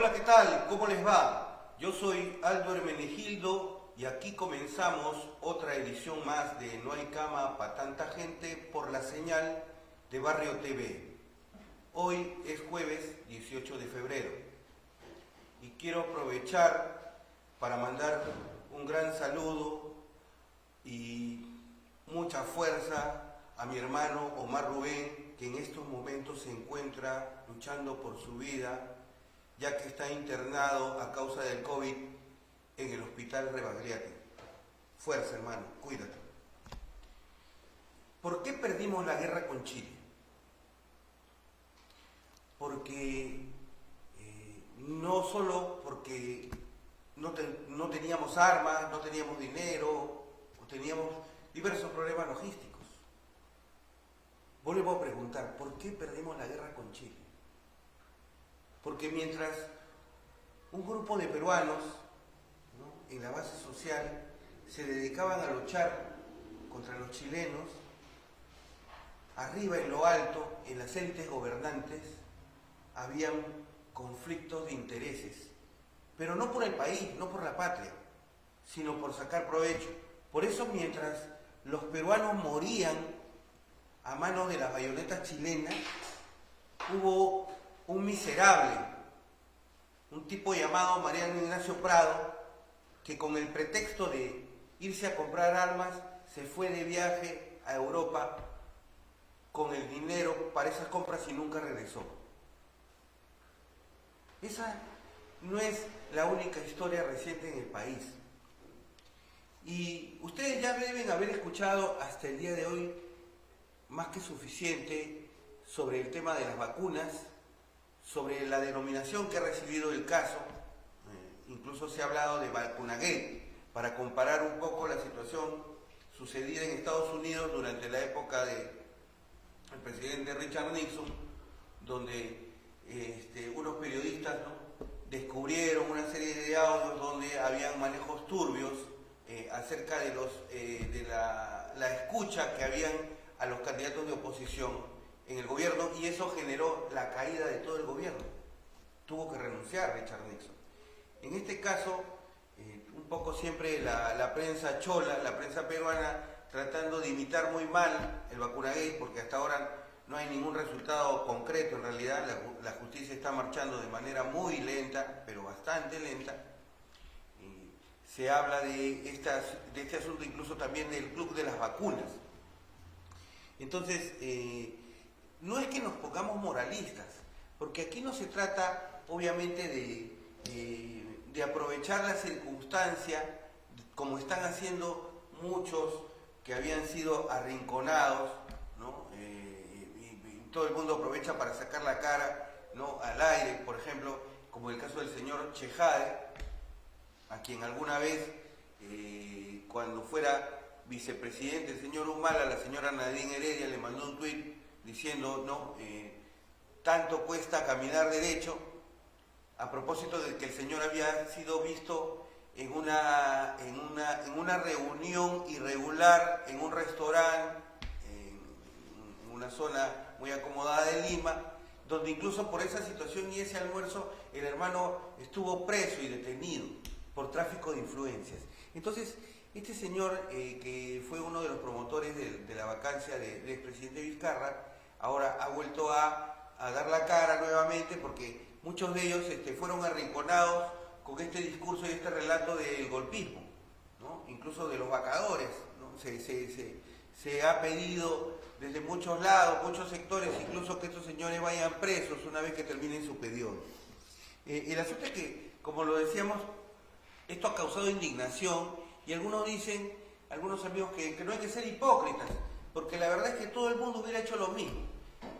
Hola, ¿qué tal? ¿Cómo les va? Yo soy Aldo Hermenegildo y aquí comenzamos otra edición más de No hay cama para tanta gente por la señal de Barrio TV. Hoy es jueves 18 de febrero y quiero aprovechar para mandar un gran saludo y mucha fuerza a mi hermano Omar Rubén, que en estos momentos se encuentra luchando por su vida, ya que está internado a causa del COVID en el hospital Rebagliati. Fuerza, hermano, cuídate. ¿Por qué perdimos la guerra con Chile? Porque no solo porque no teníamos armas, no teníamos dinero, o teníamos diversos problemas logísticos. Vuelvo a preguntar, ¿por qué perdimos la guerra con Chile? Porque mientras un grupo de peruanos, ¿no?, en la base social se dedicaban a luchar contra los chilenos, arriba en lo alto, en las élites gobernantes, habían conflictos de intereses, pero no por el país, no por la patria, sino por sacar provecho. Por eso mientras los peruanos morían a manos de las bayonetas chilenas, hubo un miserable, un tipo llamado Mariano Ignacio Prado, que con el pretexto de irse a comprar armas, se fue de viaje a Europa con el dinero para esas compras y nunca regresó. Esa no es la única historia reciente en el país. Y ustedes ya deben haber escuchado hasta el día de hoy más que suficiente sobre el tema de las vacunas, sobre la denominación que ha recibido el caso. Incluso se ha hablado de vacunagate, para comparar un poco la situación sucedida en Estados Unidos durante la época del presidente Richard Nixon, donde unos periodistas, ¿no?, descubrieron una serie de audios donde habían manejos turbios acerca de la escucha que habían a los candidatos de oposición en el gobierno, y eso generó la caída de todo el gobierno. Tuvo que renunciar Richard Nixon. En este caso, un poco siempre la prensa chola, la prensa peruana, tratando de imitar muy mal el vacunagate, porque hasta ahora no hay ningún resultado concreto. En realidad la justicia está marchando de manera muy lenta, pero bastante lenta. Se habla de este asunto incluso también del club de las vacunas. Entonces, no es que nos pongamos moralistas, porque aquí no se trata obviamente de aprovechar la circunstancia, como están haciendo muchos que habían sido arrinconados, ¿no? Y todo el mundo aprovecha para sacar la cara, ¿no?, al aire, por ejemplo, como el caso del señor Chejade, a quien alguna vez, cuando fuera vicepresidente el señor Humala, la señora Nadine Heredia le mandó un tuit diciendo, ¿no?, tanto cuesta caminar derecho, a propósito de que el señor había sido visto en una reunión irregular en un restaurante en una zona muy acomodada de Lima, donde incluso por esa situación y ese almuerzo el hermano estuvo preso y detenido por tráfico de influencias. Entonces, este señor, que fue uno de los promotores de la vacancia del expresidente Vizcarra, ahora ha vuelto a dar la cara nuevamente, porque muchos de ellos fueron arrinconados con este discurso y este relato del golpismo, ¿no?, incluso de los vacadores, ¿no? Se ha pedido desde muchos lados, muchos sectores, incluso que estos señores vayan presos una vez que terminen su periodo. El asunto es que, como lo decíamos, esto ha causado indignación, y algunos dicen, algunos amigos, que no hay que ser hipócritas, porque la verdad es que todo el mundo hubiera hecho lo mismo.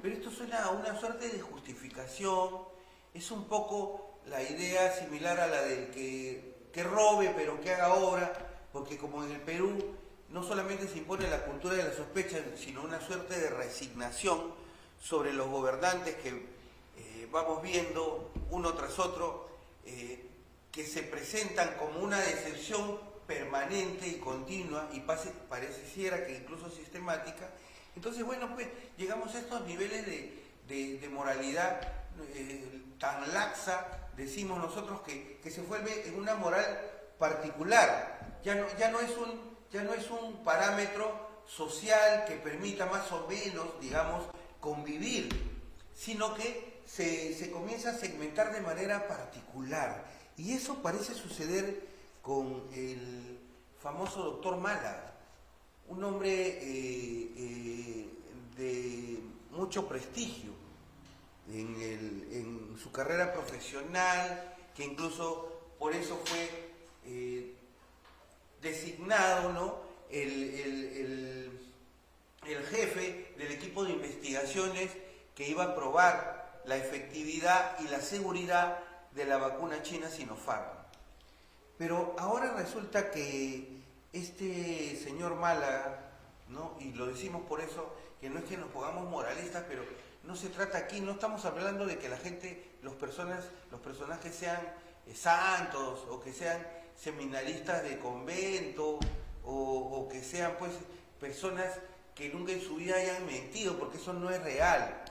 Pero esto suena a una suerte de justificación, es un poco la idea similar a la del que robe pero que haga obra, porque como en el Perú no solamente se impone la cultura de la sospecha, sino una suerte de resignación sobre los gobernantes que vamos viendo uno tras otro, que se presentan como una decepción permanente y continua, y pareciera que incluso sistemática. Entonces, bueno, pues llegamos a estos niveles de moralidad tan laxa, decimos nosotros que se vuelve en una moral particular, ya no es un parámetro social que permita más o menos, digamos, convivir, sino que se comienza a segmentar de manera particular. Y eso parece suceder con el famoso doctor Málaga, un hombre de mucho prestigio en su carrera profesional, que incluso por eso fue designado, ¿no?, el jefe del equipo de investigaciones que iba a probar la efectividad y la seguridad de la vacuna china Sinopharm. Pero ahora resulta que este señor Málaga, ¿no?, y lo decimos por eso, que no es que nos pongamos moralistas, pero no se trata aquí, no estamos hablando de que la gente, los personajes sean santos o que sean seminaristas de convento o que sean pues personas que nunca en su vida hayan mentido, porque eso no es real,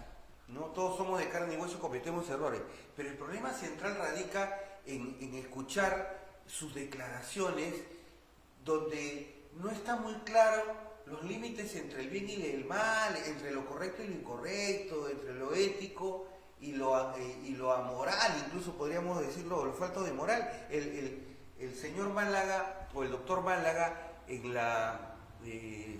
¿no? Todos somos de carne y hueso, cometemos errores, pero el problema central radica en escuchar sus declaraciones donde no está muy claro los límites entre el bien y el mal, entre lo correcto y lo incorrecto, entre lo ético y lo amoral, incluso podríamos decirlo, lo falto de moral. El señor Málaga, o el doctor Málaga, en la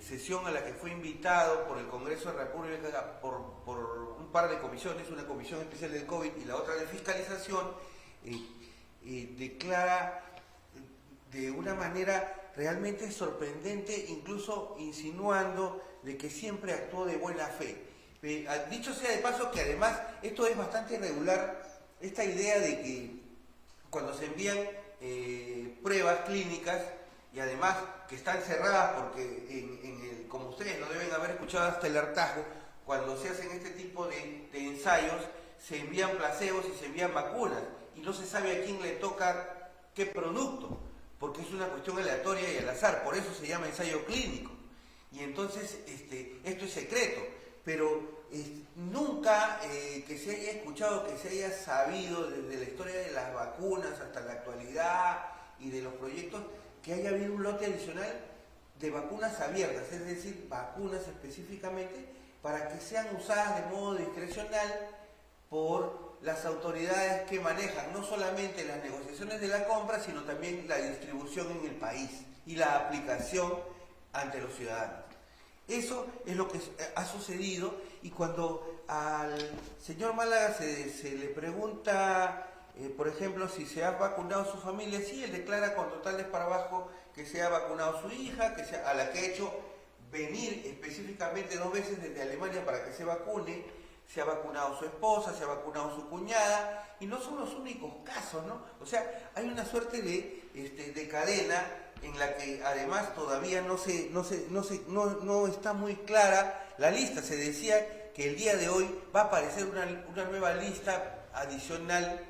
sesión a la que fue invitado por el Congreso de la República por un par de comisiones, una comisión especial del COVID y la otra de fiscalización, declara de una manera realmente sorprendente, incluso insinuando de que siempre actuó de buena fe. Dicho sea de paso que además esto es bastante irregular, esta idea de que cuando se envían pruebas clínicas, y además que están cerradas porque como ustedes lo deben haber escuchado hasta el hartazgo, cuando se hacen este tipo de ensayos se envían placebos y se envían vacunas y no se sabe a quién le toca qué producto, porque es una cuestión aleatoria y al azar, por eso se llama ensayo clínico. Y entonces esto es secreto, pero nunca que se haya escuchado, que se haya sabido desde la historia de las vacunas hasta la actualidad y de los proyectos, que haya habido un lote adicional de vacunas abiertas, es decir, vacunas específicamente para que sean usadas de modo discrecional por las autoridades que manejan no solamente las negociaciones de la compra, sino también la distribución en el país y la aplicación ante los ciudadanos. Eso es lo que ha sucedido, y cuando al señor Málaga se le pregunta, por ejemplo, si se ha vacunado su familia, sí, él declara con total desparpajo que se ha vacunado su hija, a la que ha hecho venir específicamente 2 veces desde Alemania para que se vacune, se ha vacunado su esposa, se ha vacunado su cuñada, y no son los únicos casos, ¿no? O sea, hay una suerte de cadena en la que además todavía no está muy clara la lista. Se decía que el día de hoy va a aparecer una nueva lista adicional,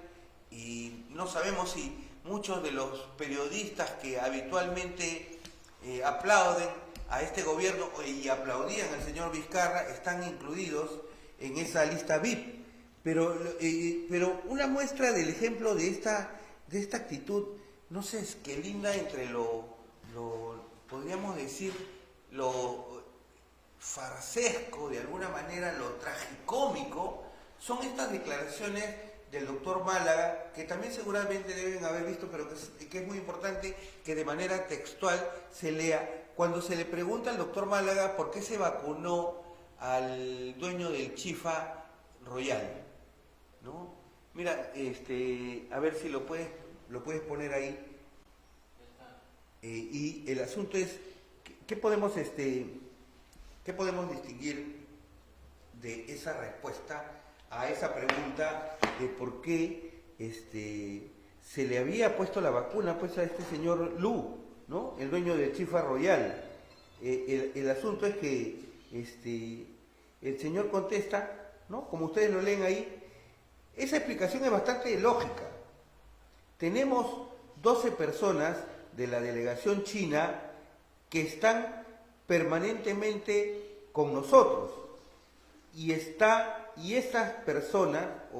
y no sabemos si muchos de los periodistas que habitualmente aplauden a este gobierno y aplaudían al señor Vizcarra están incluidos en esa lista VIP. Pero una muestra del ejemplo de esta actitud, no sé, es que linda entre podríamos decir, lo farsesco, de alguna manera, lo tragicómico, son estas declaraciones del doctor Málaga, que también seguramente deben haber visto, pero que es muy importante que de manera textual se lea. Cuando se le pregunta al doctor Málaga por qué se vacunó al dueño del Chifa Royal, ¿no? Mira, a ver si lo puedes poner ahí. Y el asunto es, ¿qué podemos distinguir de esa respuesta a esa pregunta de por qué se le había puesto la vacuna pues a este señor Lu, ¿no?, el dueño de Chifa Royal? El asunto es que el señor contesta, ¿no?, como ustedes lo leen ahí. Esa explicación es bastante lógica. Tenemos 12 personas de la delegación china que están permanentemente con nosotros, y está y esta persona,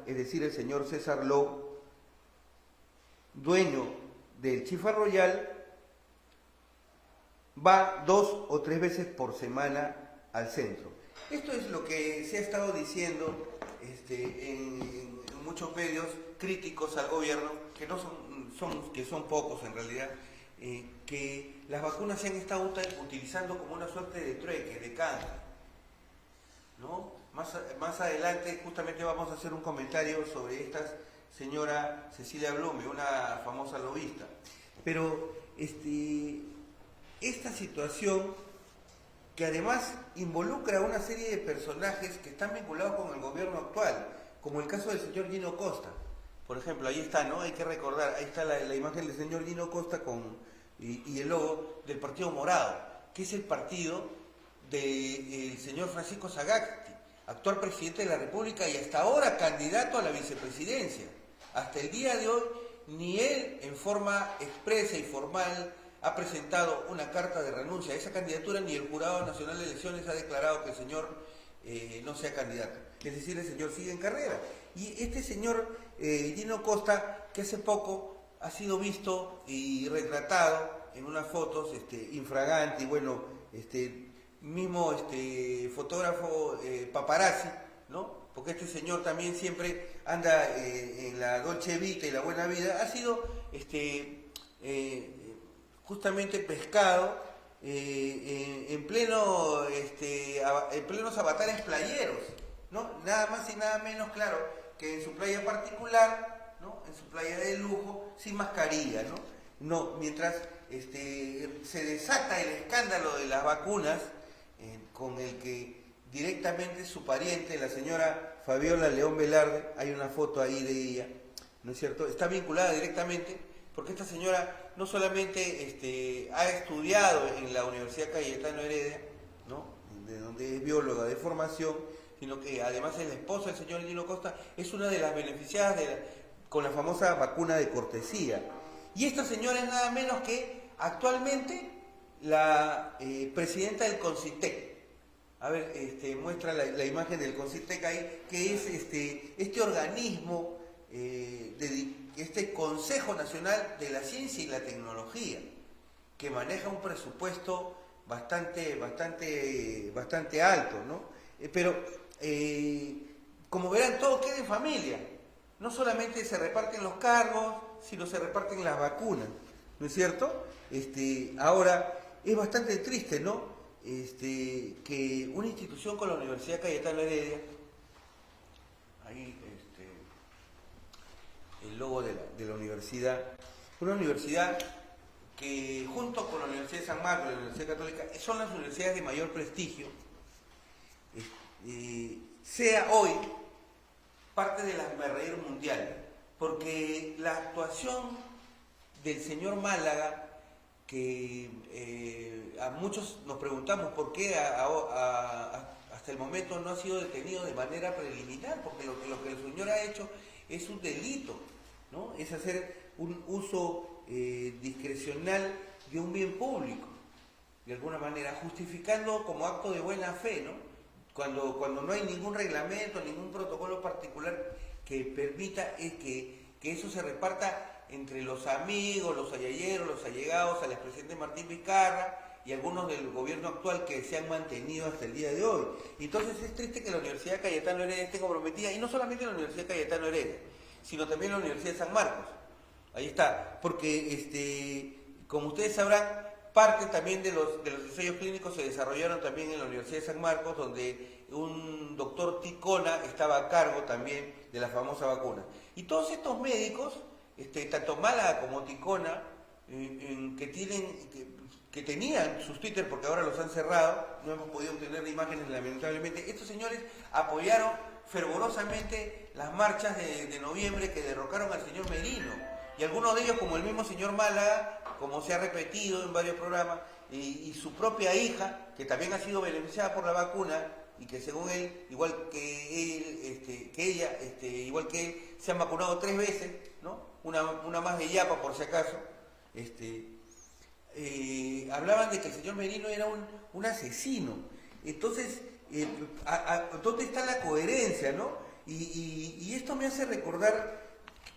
es decir, el señor César Lowe, dueño del Chifa Royal, va 2 o 3 veces por semana al centro. Esto es lo que se ha estado diciendo en muchos medios críticos al gobierno, que no que son pocos en realidad, que las vacunas se han estado utilizando como una suerte de trueque, de canje, ¿no? Más adelante justamente vamos a hacer un comentario sobre esta señora Cecilia Blume, una famosa lobista. Pero esta situación, que además involucra a una serie de personajes que están vinculados con el gobierno actual, como el caso del señor Gino Costa. Por ejemplo, ahí está, ¿no? Hay que recordar, ahí está la imagen del señor Gino Costa y el logo del Partido Morado, que es el partido del señor Francisco Sagasti, actual presidente de la República y hasta ahora candidato a la vicepresidencia. Hasta el día de hoy, ni él en forma expresa y formal ha presentado una carta de renuncia a esa candidatura, ni el Jurado Nacional de Elecciones ha declarado que el señor no sea candidato. Es decir, el señor sigue en carrera. Y este señor Gino Costa, que hace poco ha sido visto y retratado en unas fotos infraganti, bueno, mismo fotógrafo paparazzi, ¿no? Porque este señor también siempre anda en la Dolce Vita y la buena vida, ha sido justamente pescado en plenos avatares playeros, ¿no? Nada más y nada menos, claro, que en su playa particular, ¿no? En su playa de lujo, sin mascarilla, ¿no? No, mientras se desata el escándalo de las vacunas, con el que directamente su pariente, la señora Fabiola León Velarde, hay una foto ahí de ella, ¿no es cierto? Está vinculada directamente, porque esta señora no solamente ha estudiado en la Universidad Cayetano Heredia, ¿no? De donde es bióloga de formación, sino que además es la esposa del señor Gino Costa, es una de las beneficiadas con la famosa vacuna de cortesía. Y esta señora es nada menos que actualmente la presidenta del CONCITEC. A ver, muestra la imagen del CONCITEC ahí, que es este organismo, este Consejo Nacional de la Ciencia y la Tecnología, que maneja un presupuesto bastante alto, ¿no? Pero, como verán, todo queda en familia. No solamente se reparten los cargos, sino se reparten las vacunas, ¿no es cierto? Ahora, es bastante triste, ¿no? Que una institución con la Universidad Cayetano Heredia, ahí el logo de la universidad, una universidad que junto con la Universidad de San Marcos y la Universidad Católica son las universidades de mayor prestigio, sea hoy parte del hazmerreír mundial, porque la actuación del señor Málaga, que a muchos nos preguntamos por qué hasta el momento no ha sido detenido de manera preliminar, porque lo que el señor ha hecho es un delito, ¿no? Es hacer un uso discrecional de un bien público, de alguna manera, justificando como acto de buena fe, ¿no? Cuando no hay ningún reglamento, ningún protocolo particular que permita que eso se reparta entre los amigos, los ayayeros, los allegados al expresidente Martín Vizcarra y algunos del gobierno actual que se han mantenido hasta el día de hoy. Entonces es triste que la Universidad Cayetano Heredia esté comprometida, y no solamente la Universidad Cayetano Heredia, sino también la Universidad de San Marcos. Ahí está, porque como ustedes sabrán, parte también de los ensayos clínicos se desarrollaron también en la Universidad de San Marcos, donde un doctor Ticona estaba a cargo también de la famosa vacuna. Y todos estos médicos, tanto Málaga como Ticona, que tenían sus Twitter, porque ahora los han cerrado, no hemos podido obtener imágenes lamentablemente, estos señores apoyaron fervorosamente las marchas de noviembre que derrocaron al señor Merino. Y algunos de ellos, como el mismo señor Málaga, como se ha repetido en varios programas, y su propia hija, que también ha sido beneficiada por la vacuna, y que según él, igual que ella, igual que él, se han vacunado 3 veces, ¿no? Una más de Yapa por si acaso, hablaban de que el señor Merino era un asesino. Entonces, ¿Dónde está la coherencia, no? Y esto me hace recordar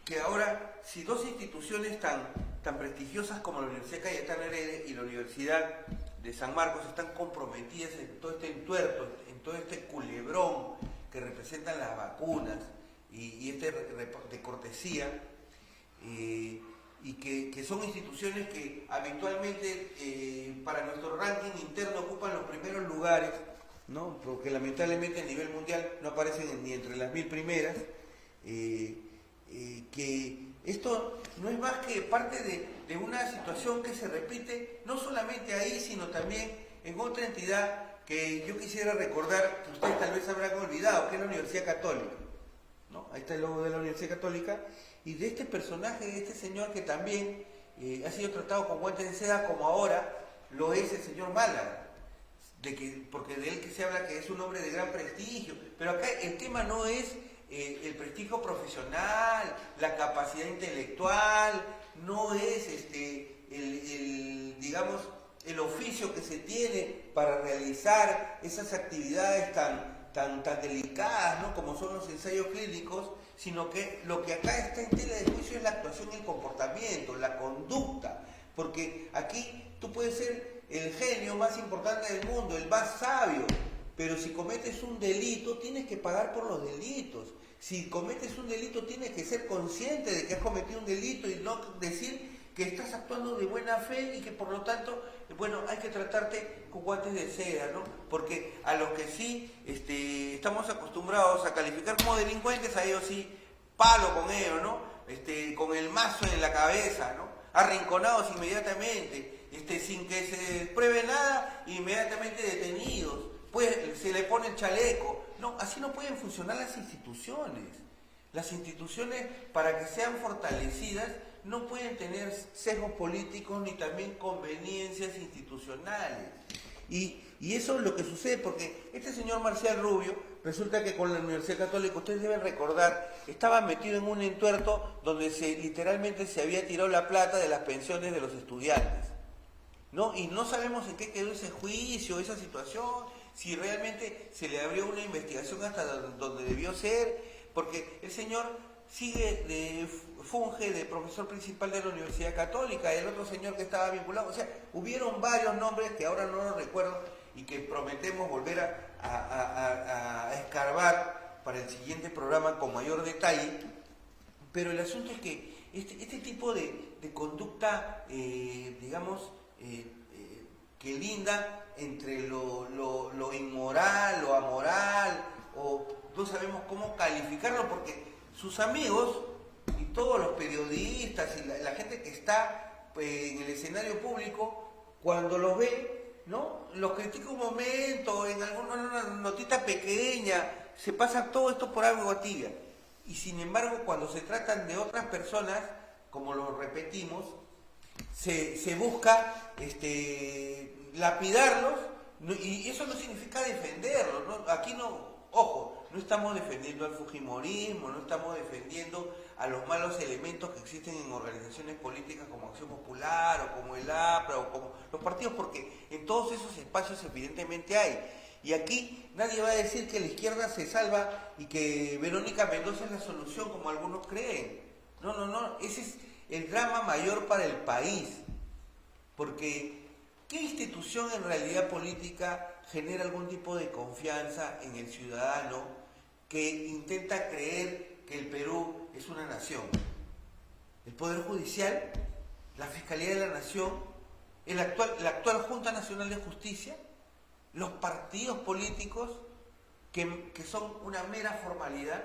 que ahora, si dos instituciones tan prestigiosas como la Universidad Cayetano Heredia y la Universidad de San Marcos están comprometidas en todo este entuerto, en todo este culebrón que representan las vacunas y este de cortesía, y que son instituciones que habitualmente para nuestro ranking interno ocupan los primeros lugares, ¿no? Porque lamentablemente a nivel mundial no aparecen ni entre las 1000 primeras, que esto no es más que parte de una situación que se repite no solamente ahí, sino también en otra entidad que yo quisiera recordar, que ustedes tal vez habrán olvidado, que es la Universidad Católica, ¿no? Ahí está el logo de la Universidad Católica, y de este personaje, de este señor que también ha sido tratado con guantes de seda, como ahora lo es el señor Málaga, porque de él que se habla que es un hombre de gran prestigio, pero acá el tema no es el prestigio profesional, la capacidad intelectual, no es digamos, el oficio que se tiene para realizar esas actividades tan delicadas, ¿no? Como son los ensayos clínicos, sino que lo que acá está en tela de juicio es la actuación y el comportamiento, la conducta, porque aquí tú puedes ser el genio más importante del mundo, el más sabio, pero si cometes un delito, tienes que pagar por los delitos. Si cometes un delito, tienes que ser consciente de que has cometido un delito y no decir que estás actuando de buena fe y que por lo tanto, bueno, hay que tratarte con guantes de seda, ¿no? Porque a los que sí estamos acostumbrados a calificar como delincuentes, a ellos sí, palo con ellos, ¿no? Con el mazo en la cabeza, ¿no? Arrinconados inmediatamente, sin que se pruebe nada, inmediatamente detenidos. Pues se le pone el chaleco. No, así no pueden funcionar las instituciones. Las instituciones, para que sean fortalecidas, no pueden tener sesgos políticos ni también conveniencias institucionales. Y eso es lo que sucede, porque este señor Marcial Rubio, resulta que con la Universidad Católica, ustedes deben recordar, estaba metido en un entuerto donde literalmente se había tirado la plata de las pensiones de los estudiantes, ¿no? Y no sabemos en qué quedó ese juicio, esa situación, si realmente se le abrió una investigación hasta donde debió ser, porque el señor funge de profesor principal de la Universidad Católica, el otro señor que estaba vinculado, o sea, hubieron varios nombres que ahora no los recuerdo y que prometemos volver a escarbar para el siguiente programa con mayor detalle, pero el asunto es que este tipo de conducta, digamos, que linda entre lo inmoral, lo amoral, o no sabemos cómo calificarlo, porque sus amigos y todos los periodistas y la gente que está en el escenario público, cuando los ve, ¿no? Los critica un momento, en una notita pequeña, se pasa todo esto por agua tibia. Y sin embargo, cuando se tratan de otras personas, como lo repetimos, se busca lapidarlos, y eso no significa defenderlos, ¿no? Aquí no, ojo, no estamos defendiendo al fujimorismo, no estamos defendiendo a los malos elementos que existen en organizaciones políticas como Acción Popular o como el APRA o como los partidos, porque en todos esos espacios evidentemente hay. Y aquí nadie va a decir que la izquierda se salva y que Verónica Mendoza es la solución como algunos creen. No, ese es el drama mayor para el país, porque ¿qué institución en realidad política genera algún tipo de confianza en el ciudadano que intenta creer que el Perú es una nación? El Poder Judicial, la Fiscalía de la Nación, la actual Junta Nacional de Justicia, los partidos políticos que son una mera formalidad,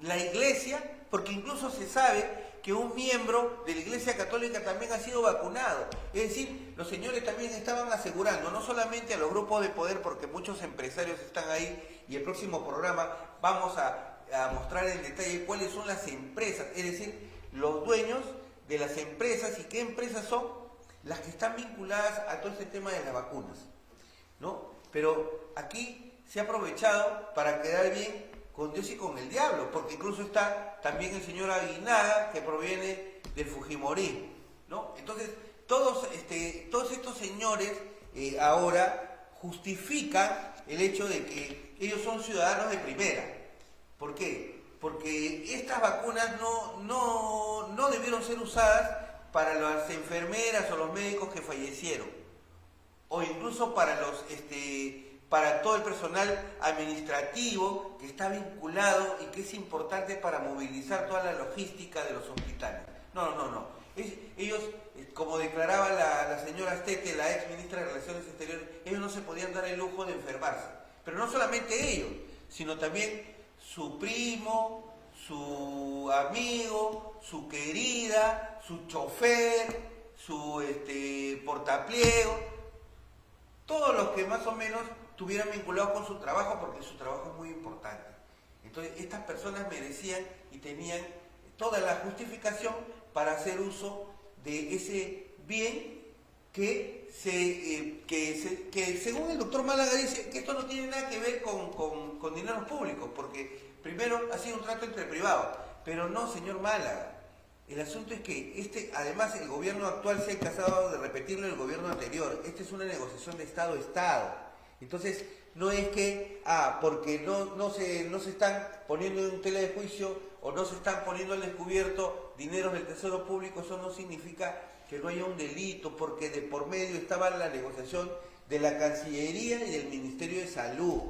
la Iglesia, porque incluso se sabe que un miembro de la Iglesia Católica también ha sido vacunado. Es decir, los señores también estaban asegurando, no solamente a los grupos de poder, porque muchos empresarios están ahí, y el próximo programa vamos a mostrar en detalle cuáles son las empresas, es decir, los dueños de las empresas, y qué empresas son las que están vinculadas a todo este tema de las vacunas, ¿no? Pero aquí se ha aprovechado para quedar bien con Dios y con el diablo, porque incluso está también el señor Aguinaga, que proviene del fujimorismo, ¿no? Entonces, todos estos señores ahora justifican el hecho de que ellos son ciudadanos de primera. ¿Por qué? Porque estas vacunas no debieron ser usadas para las enfermeras o los médicos que fallecieron, o incluso para para todo el personal administrativo que está vinculado y que es importante para movilizar toda la logística de los hospitales. No. Ellos, como declaraba la señora Astete, la ex ministra de Relaciones Exteriores, ellos no se podían dar el lujo de enfermarse. Pero no solamente ellos, sino también su primo, su amigo, su querida, su chofer, su portapliego, todos los que más o menos estuvieran vinculados con su trabajo, porque su trabajo es muy importante. Entonces, estas personas merecían y tenían toda la justificación para hacer uso de ese bien que según el doctor Málaga dice que esto no tiene nada que ver con dineros públicos, porque primero ha sido un trato entre privados, pero no, señor Málaga. El asunto es que además el gobierno actual se ha encargado de repetirlo el gobierno anterior. Esta es una negociación de Estado a Estado. Entonces, no es que, porque no se están poniendo en tela de juicio o no se están poniendo al descubierto dineros del Tesoro Público, eso no significa que no haya un delito, porque de por medio estaba la negociación de la Cancillería y del Ministerio de Salud.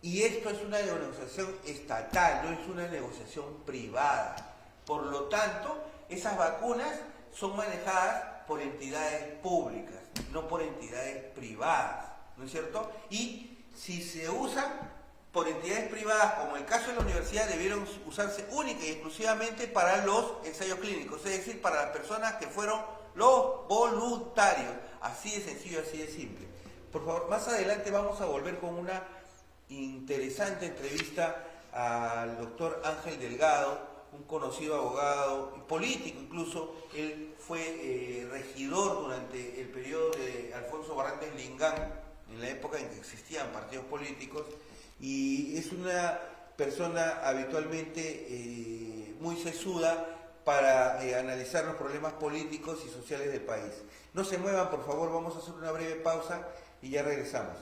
Y esto es una negociación estatal, no es una negociación privada. Por lo tanto, esas vacunas son manejadas por entidades públicas, no por entidades privadas, ¿no es cierto? Y si se usan por entidades privadas, como el caso de la universidad, debieron usarse única y exclusivamente para los ensayos clínicos, es decir, para las personas que fueron los voluntarios. Así de sencillo, así de simple. Por favor, más adelante vamos a volver con una interesante entrevista al doctor Ángel Delgado, un conocido abogado y político incluso. Él fue regidor durante el periodo de Alfonso Barrantes Lingán, en la época en que existían partidos políticos, y es una persona habitualmente muy sesuda para analizar los problemas políticos y sociales del país. No se muevan, por favor, vamos a hacer una breve pausa y ya regresamos.